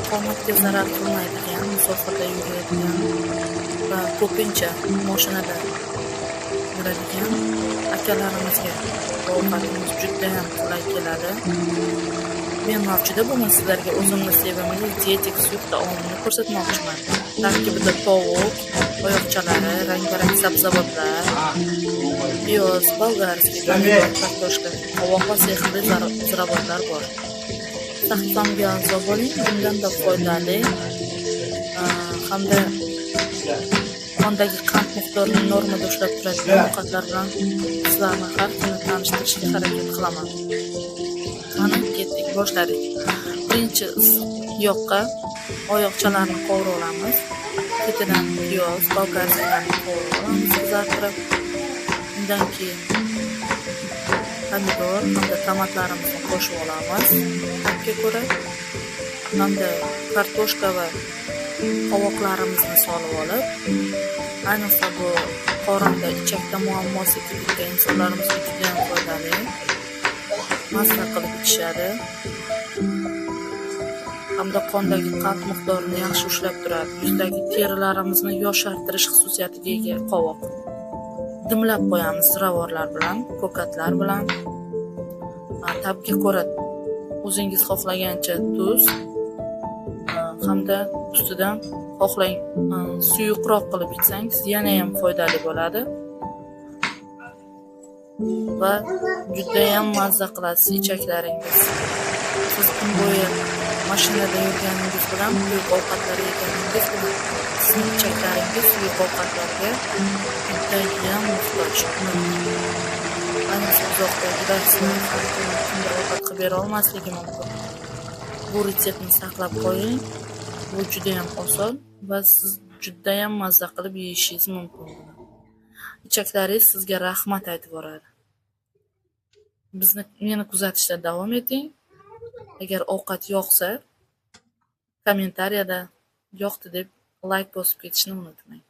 qomatga zarar qilmaydigan, musofirda yuradigan va ko'pincha mashinada yuradigan akalarimizga ovqatimiz juda ham qulay keladi. Men mavjuda bugun sizlarga o'zimni sevimli dietik suyuq taomini ko'rsatmoqchiman. Tarkibida tovuq, oyoqchalari, rang-barang sabzavotlar, piyoz, bolgarskiy, pomidor, kartoshka, qovoq va sehrli ziravorlar bor. Sahifamga a'zo bo'ling, bundanda foydali hamda qondagi qand miqdorini normada ushlab turadigan ovqatlar bilan sizlarni har kuni tanishtirishga harakat qilaman. Qani ketdik, boshladik. Birinchi yoqqa oyoqchalarni qovurib olamiz. Ketidan piyoz, bolgarskiylarni qovurib olamiz, qizartirib. Undan keyin pomidor hamda tomatlarimizni qo'shib olamiz. Ta'bga ko'ra hamda kartoshka va qovoqlarimizni solib olib, ayniqsa bu qorinda ichakda muammosi kelgan insonlarimizga juda ham foydali. Mazza qilib ichishadi. Hamda qondagi qand miqdorini yaxshi ushlab turadi. Yuzdagi terilarimizni yoshartirish xususiyatiga ega qovoq. Dimlab qo'yamiz ziravorlar bilan, ko'katlar bilan. Ta'bga ko'ra o'zingiz xohlagancha tuz hamda ustidan xohlang suyuqroq qilib ichsangiz yana ham foydali bo'ladi va juda ham mazza qilasiz ichaklaringiz. Siz kun bo'yi mashinada yurganingiz bilan, suyuq ovqatlar yeganingiz bilan sizning ichaklaringiz suyuq ovqatlarga juda ham muhtoj. Ayniqsa uzoqdagilar sizlarga har kuni qanday ovqat qilib bera olmasligi mumkin. Bu retseptni saqlab qo'ying. Bu juda ham oson va siz juda ham mazza qilib yeyishingiz mumkin. Ichaklaringiz sizga rahmat aytib boradi. Meni kuzatishda davom eting. Agar ovqat yoqsa, kommentariyada yoqdi deb like bosib ketishni unutmang.